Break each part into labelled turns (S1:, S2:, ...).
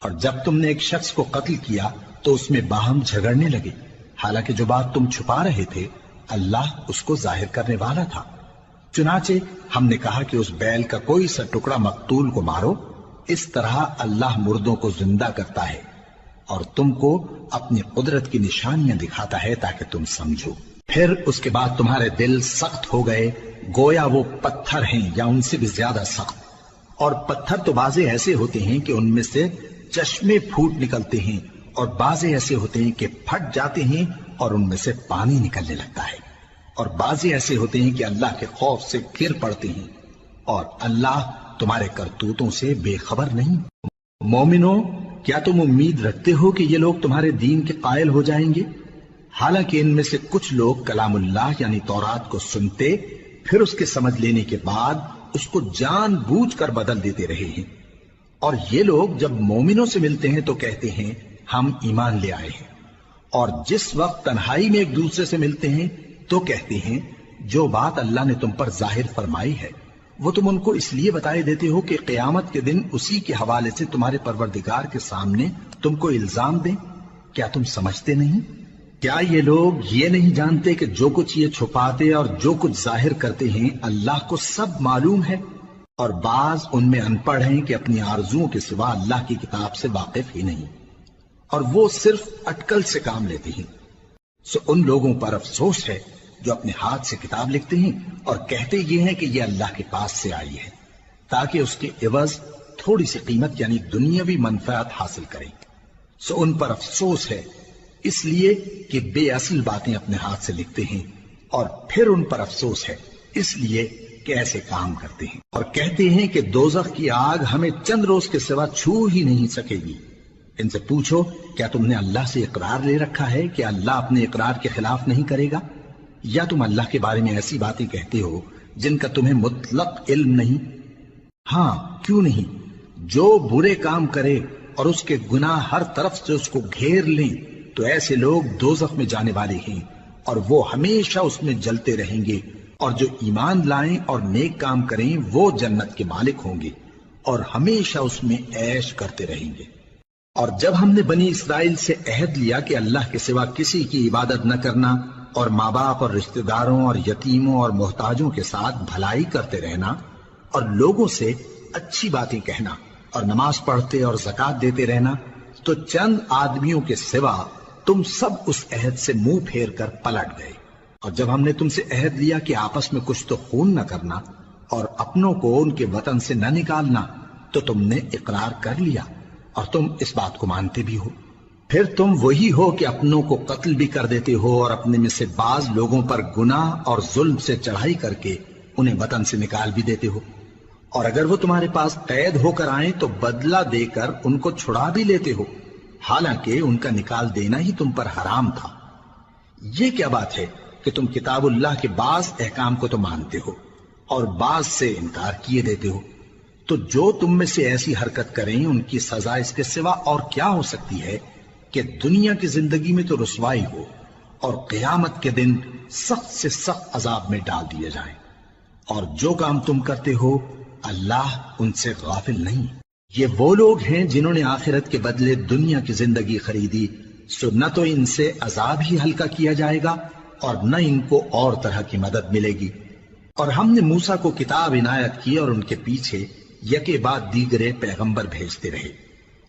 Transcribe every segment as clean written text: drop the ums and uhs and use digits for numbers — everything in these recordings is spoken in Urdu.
S1: اور جب تم نے ایک شخص کو قتل کیا تو اس میں باہم جھگڑنے لگے، حالانکہ جو بات تم چھپا رہے تھے اللہ اس کو ظاہر کرنے والا تھا۔ چنانچہ ہم نے کہا کہ اس بیل کا کوئی سا ٹکڑا مقتول کو مارو، اس طرح اللہ مردوں کو زندہ کرتا ہے اور تم کو اپنی قدرت کی نشانیاں دکھاتا ہے تاکہ تم سمجھو۔ پھر اس کے بعد تمہارے دل سخت ہو گئے گویا وہ پتھر ہیں یا ان سے بھی زیادہ سخت، اور پتھر تو بعضے ایسے ہوتے ہیں کہ ان میں سے چشمے پھوٹ نکلتے ہیں، اور بعضے ایسے ہوتے ہیں کہ پھٹ جاتے ہیں اور ان میں سے پانی نکلنے لگتا ہے، اور بعضے ایسے ہوتے ہیں کہ اللہ کے خوف سے گر پڑتے ہیں، اور اللہ تمہارے کرتوتوں سے بے خبر نہیں۔ مومنو، کیا تم امید رکھتے ہو کہ یہ لوگ تمہارے دین کے قائل ہو جائیں گے؟ حالانکہ ان میں سے کچھ لوگ کلام اللہ یعنی تورات کو سنتے پھر اس کے سمجھ لینے کے بعد اس کو جان بوجھ کر بدل دیتے رہے ہیں، اور یہ لوگ جب مومنوں سے ملتے ہیں تو کہتے ہیں ہم ایمان لے آئے ہیں، اور جس وقت تنہائی میں ایک دوسرے سے ملتے ہیں تو کہتے ہیں جو بات اللہ نے تم پر ظاہر فرمائی ہے وہ تم ان کو اس لیے بتائے دیتے ہو کہ قیامت کے دن اسی کے حوالے سے تمہارے پروردگار کے سامنے تم کو الزام دیں۔ کیا تم سمجھتے نہیں؟ کیا یہ لوگ یہ نہیں جانتے کہ جو کچھ یہ چھپاتے اور جو کچھ ظاہر کرتے ہیں اللہ کو سب معلوم ہے؟ اور بعض ان میں ان پڑھ ہیں کہ اپنی آرزوؤں کے سوا اللہ کی کتاب سے واقف ہی نہیں، اور وہ صرف اٹکل سے کام لیتے ہیں۔ سو ان لوگوں پر افسوس ہے جو اپنے ہاتھ سے کتاب لکھتے ہیں اور کہتے یہ ہیں کہ یہ اللہ کے پاس سے آئی ہے تاکہ اس کے عوض تھوڑی سی قیمت یعنی دنیاوی منفعت حاصل کریں۔ سو ان پر افسوس ہے اس لیے کہ بے اصل باتیں اپنے ہاتھ سے لکھتے ہیں، اور پھر ان پر افسوس ہے اس لیے کہ ایسے کام کرتے ہیں، اور کہتے ہیں کہ دوزخ کی آگ ہمیں چند روز کے سوا چھو ہی نہیں سکے گی۔ ان سے پوچھو کیا تم نے اللہ سے اقرار لے رکھا ہے کہ اللہ اپنے اقرار کے خلاف نہیں کرے گا، یا تم اللہ کے بارے میں ایسی باتیں کہتے ہو جن کا تمہیں مطلق علم نہیں؟ ہاں کیوں نہیں، جو برے کام کرے اور اس کے گناہ ہر طرف سے اس کو گھیر لیں تو ایسے لوگ دوزخ میں جانے والے ہیں، اور وہ ہمیشہ اس میں جلتے رہیں گے، اور جو ایمان لائیں اور نیک کام کریں وہ جنت کے مالک ہوں گے اور ہمیشہ اس میں عیش کرتے رہیں گے۔ اور جب ہم نے بنی اسرائیل سے عہد لیا کہ اللہ کے سوا کسی کی عبادت نہ کرنا اور ماں باپ اور رشتہ داروں اور یتیموں اور محتاجوں کے ساتھ بھلائی کرتے رہنا اور لوگوں سے اچھی باتیں کہنا اور نماز پڑھتے اور زکوٰۃ دیتے رہنا، تو چند آدمیوں کے سوا تم سب اس عہد سے منہ پھیر کر پلٹ گئے۔ اور جب ہم نے تم سے عہد لیا کہ آپس میں کچھ تو خون نہ کرنا اور اپنوں کو ان کے وطن سے نہ نکالنا، تو تم نے اقرار کر لیا اور تم اس بات کو مانتے بھی ہو۔ پھر تم وہی ہو کہ اپنوں کو قتل بھی کر دیتے ہو اور اپنے میں سے بعض لوگوں پر گناہ اور ظلم سے چڑھائی کر کے انہیں وطن سے نکال بھی دیتے ہو، اور اگر وہ تمہارے پاس قید ہو کر آئیں تو بدلہ دے کر ان کو چھڑا بھی لیتے ہو، حالانکہ ان کا نکال دینا ہی تم پر حرام تھا۔ یہ کیا بات ہے کہ تم کتاب اللہ کے بعض احکام کو تو مانتے ہو اور بعض سے انکار کیے دیتے ہو؟ تو جو تم میں سے ایسی حرکت کریں ان کی سزا اس کے سوا اور کیا ہو سکتی ہے کہ دنیا کی زندگی میں تو رسوائی ہو اور قیامت کے دن سخت سے سخت عذاب میں ڈال دیے جائیں۔ اور جو کام تم کرتے ہو اللہ ان سے غافل نہیں۔ یہ وہ لوگ ہیں جنہوں نے آخرت کے بدلے دنیا کی زندگی خریدی، سو نہ تو ان سے عذاب ہی ہلکا کیا جائے گا اور نہ ان کو اور طرح کی مدد ملے گی۔ اور ہم نے موسیٰ کو کتاب عنایت کی اور ان کے پیچھے یکے بعد دیگرے پیغمبر بھیجتے رہے،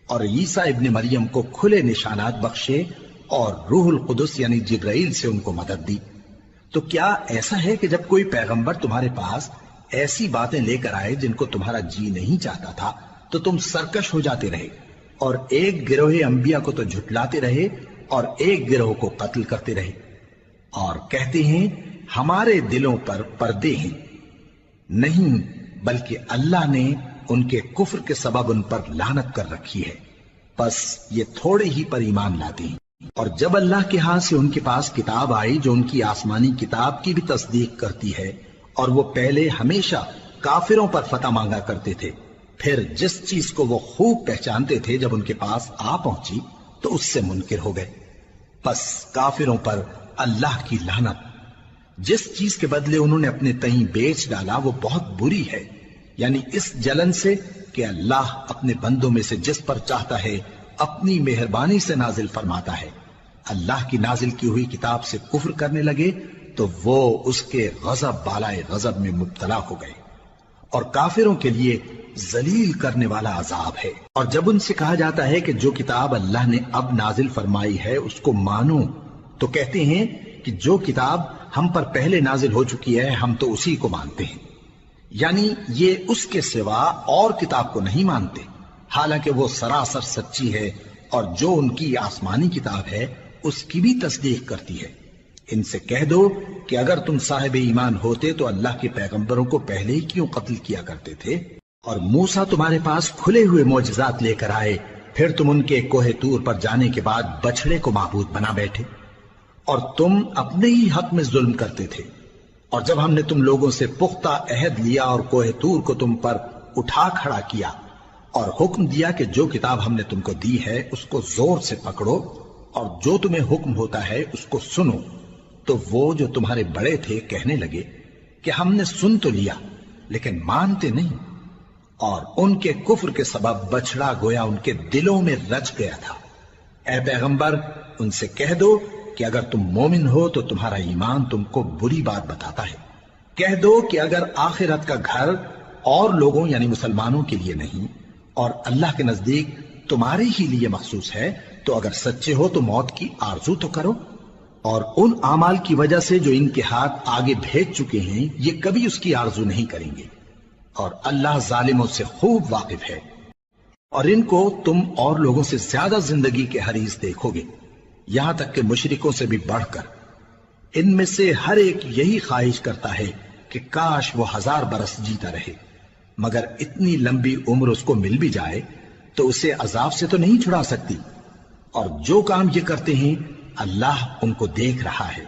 S1: اور عیسیٰ ابن مریم کو کھلے نشانات بخشے اور روح القدس یعنی جبرائیل سے ان کو مدد دی۔ تو کیا ایسا ہے کہ جب کوئی پیغمبر تمہارے پاس ایسی باتیں لے کر آئے جن کو تمہارا جی نہیں چاہتا تھا تو تم سرکش ہو جاتے رہے، اور ایک گروہ انبیاء کو تو جھٹلاتے رہے اور ایک گروہ کو قتل کرتے رہے، اور کہتے ہیں ہمارے دلوں پر پردے ہیں؟ نہیں، بلکہ اللہ نے ان کے کفر کے سبب ان پر لعنت کر رکھی ہے، پس یہ تھوڑے ہی پر ایمان لاتے ہیں۔ اور جب اللہ کے ہاں سے ان کے پاس کتاب آئی جو ان کی آسمانی کتاب کی بھی تصدیق کرتی ہے، اور وہ پہلے ہمیشہ کافروں پر فتح مانگا کرتے تھے، پھر جس چیز کو وہ خوب پہچانتے تھے جب ان کے پاس آ پہنچی تو اس سے منکر ہو گئے، پس کافروں پر اللہ کی لعنت۔ جس چیز کے بدلے انہوں نے اپنے تئیں بیچ ڈالا وہ بہت بری ہے، یعنی اس جلن سے کہ اللہ اپنے بندوں میں سے جس پر چاہتا ہے اپنی مہربانی سے نازل فرماتا ہے۔ اللہ کی نازل کی ہوئی کتاب سے کفر کرنے لگے تو وہ اس کے غضب بالائے غضب میں مبتلا ہو گئے، اور کافروں کے لیے ذلیل کرنے والا عذاب ہے۔ اور جب ان سے کہا جاتا ہے کہ جو کتاب اللہ نے اب نازل فرمائی ہے اس کو مانو، تو کہتے ہیں کہ جو کتاب ہم پر پہلے نازل ہو چکی ہے ہم تو اسی کو مانتے ہیں، یعنی یہ اس کے سوا اور کتاب کو نہیں مانتے، حالانکہ وہ سراسر سچی ہے، اور جو ان کی آسمانی کتاب ہے اس کی بھی تصدیق کرتی ہے۔ ان سے کہہ دو کہ اگر تم صاحب ایمان ہوتے تو اللہ کے پیغمبروں کو پہلے ہی کیوں قتل کیا کرتے تھے؟ اور موسیٰ تمہارے پاس کھلے ہوئے معجزات لے کر آئے، پھر تم ان کے کوہ طور پر جانے کے بعد بچڑے کو معبود بنا بیٹھے، اور تم اپنے ہی حق میں ظلم کرتے تھے۔ اور جب ہم نے تم لوگوں سے پختہ عہد لیا اور کوہ طور کو تم پر اٹھا کھڑا کیا اور حکم دیا کہ جو کتاب ہم نے تم کو دی ہے اس کو زور سے پکڑو اور جو تمہیں حکم ہوتا ہے اس کو سنو، تو وہ جو تمہارے بڑے تھے کہنے لگے کہ ہم نے سن تو لیا لیکن مانتے نہیں، اور ان کے کفر کے سبب بچڑا گویا ان کے دلوں میں رچ گیا تھا۔ اے پیغمبر ان سے کہہ دو کہ اگر تم مومن ہو تو تمہارا ایمان تم کو بری بات بتاتا ہے۔ کہہ دو کہ اگر آخرت کا گھر اور لوگوں یعنی مسلمانوں کے لیے نہیں اور اللہ کے نزدیک تمہارے ہی لیے مخصوص ہے تو اگر سچے ہو تو موت کی آرزو تو کرو، اور ان اعمال کی وجہ سے جو ان کے ہاتھ آگے بھیج چکے ہیں یہ کبھی اس کی آرزو نہیں کریں گے، اور اللہ ظالموں سے خوب واقف ہے۔ اور ان کو تم اور لوگوں سے زیادہ زندگی کے حریص دیکھو گے، یہاں تک کہ مشرکوں سے بھی بڑھ کر۔ ان میں سے ہر ایک یہی خواہش کرتا ہے کہ کاش وہ 1000 برس جیتا رہے، مگر اتنی لمبی عمر اس کو مل بھی جائے تو اسے عذاب سے تو نہیں چھڑا سکتی، اور جو کام یہ کرتے ہیں اللہ ان کو دیکھ رہا ہے۔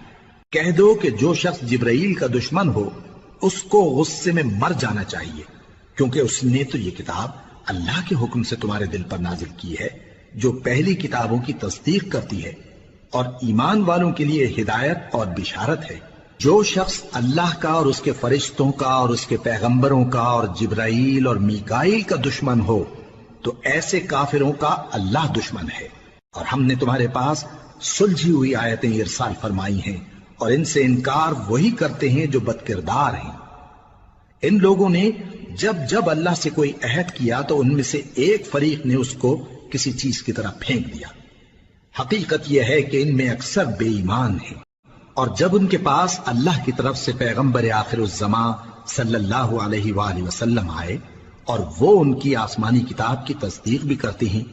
S1: کہہ دو کہ جو شخص جبرائیل کا دشمن ہو اس کو غصے میں مر جانا چاہیے، کیونکہ اس نے تو یہ کتاب اللہ کے حکم سے تمہارے دل پر نازل کی ہے جو پہلی کتابوں کی تصدیق کرتی ہے، اور ایمان والوں کے لیے ہدایت اور بشارت ہے۔ جو شخص اللہ کا اور اس کے فرشتوں کا اور اس کے پیغمبروں کا اور جبرائیل اور میکائیل کا دشمن ہو تو ایسے کافروں کا اللہ دشمن ہے۔ اور ہم نے تمہارے پاس سلجھی ہوئی آیتیں ارسال فرمائی ہیں، اور ان سے انکار وہی کرتے ہیں جو بد کردار ہیں۔ ان لوگوں نے جب جب اللہ سے کوئی عہد کیا تو ان میں سے ایک فریق نے اس کو کسی چیز کی طرح پھینک دیا۔ حقیقت یہ ہے کہ ان میں اکثر بے ایمان ہیں۔ اور جب ان کے پاس اللہ کی طرف سے پیغمبر آخر الزماں صلی اللہ علیہ وآلہ وسلم آئے اور وہ ان کی آسمانی کتاب کی تصدیق بھی کرتے ہیں،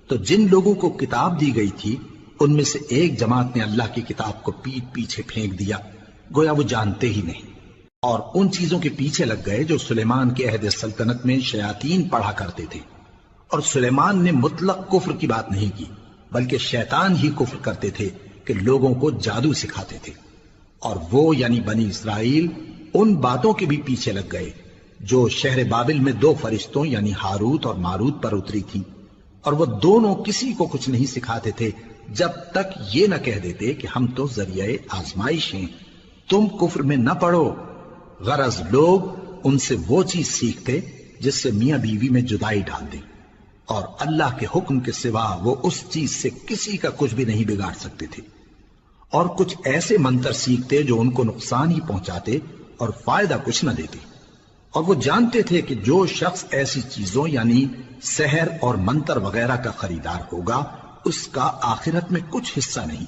S1: تو جن لوگوں کو کتاب دی گئی تھی ان میں سے ایک جماعت نے اللہ کی کتاب کو پیٹ پیچھے پھینک دیا، گویا وہ جانتے ہی نہیں، اور ان چیزوں کے پیچھے لگ گئے جو سلیمان کے عہد سلطنت میں شیاطین پڑھا کرتے تھے۔ اور سلیمان نے مطلق کفر کی بات نہیں کی، بلکہ شیطان ہی کفر کرتے تھے کہ لوگوں کو جادو سکھاتے تھے، اور وہ یعنی بنی اسرائیل ان باتوں کے بھی پیچھے لگ گئے جو شہر بابل میں 2 فرشتوں یعنی ہاروت اور ماروت پر اتری تھی، اور وہ دونوں کسی کو کچھ نہیں سکھاتے تھے جب تک یہ نہ کہہ دیتے کہ ہم تو ذریعہ آزمائش ہیں، تم کفر میں نہ پڑو۔ غرض لوگ ان سے وہ چیز سیکھتے جس سے میاں بیوی میں جدائی ڈال دیں، اور اللہ کے حکم کے سوا وہ اس چیز سے کسی کا کچھ بھی نہیں بگاڑ سکتے تھے، اور کچھ ایسے منتر سیکھتے جو ان کو نقصان ہی پہنچاتے اور فائدہ کچھ نہ دیتے۔ اور وہ جانتے تھے کہ جو شخص ایسی چیزوں یعنی سحر اور منتر وغیرہ کا خریدار ہوگا اس کا آخرت میں کچھ حصہ نہیں،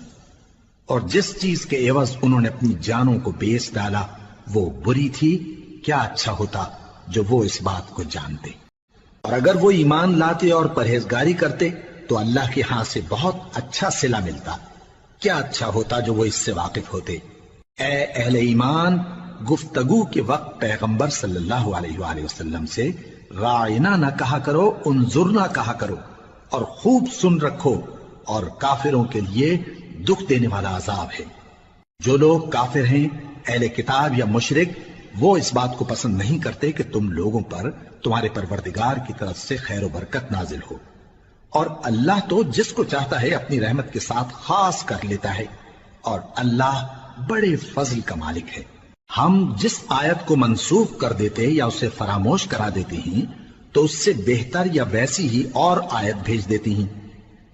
S1: اور جس چیز کے عوض انہوں نے اپنی جانوں کو بیچ ڈالا وہ بری تھی، کیا اچھا ہوتا جو وہ اس بات کو جانتے۔ اور اگر وہ ایمان لاتے اور پرہیزگاری کرتے تو اللہ کے ہاں سے بہت اچھا صلہ ملتا، کیا اچھا ہوتا جو وہ اس سے واقف ہوتے۔ اے اہل ایمان، گفتگو کے وقت پیغمبر صلی اللہ علیہ وآلہ وسلم سے رائنا نہ کہا کرو، انظرنا کہا کرو، اور خوب سن رکھو، اور کافروں کے لیے دکھ دینے والا عذاب ہے۔ جو لوگ کافر ہیں، اہل کتاب یا مشرک، وہ اس بات کو پسند نہیں کرتے کہ تم لوگوں پر تمہارے پروردگار کی طرف سے خیر و برکت نازل ہو، اور اللہ تو جس کو چاہتا ہے اپنی رحمت کے ساتھ خاص کر لیتا ہے، اور اللہ بڑے فضل کا مالک ہے۔ ہم جس آیت کو منسوخ کر دیتے یا اسے فراموش کرا دیتے ہیں تو اس سے بہتر یا ویسی ہی اور آیت بھیج دیتی ہیں۔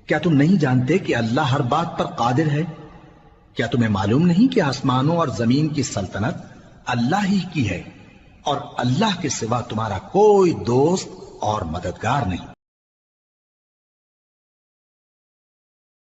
S1: کیا تم نہیں جانتے کہ اللہ ہر بات پر قادر ہے؟ کیا تمہیں معلوم نہیں کہ آسمانوں اور زمین کی سلطنت اللہ ہی کی ہے اور اللہ کے سوا تمہارا کوئی دوست اور مددگار نہیں؟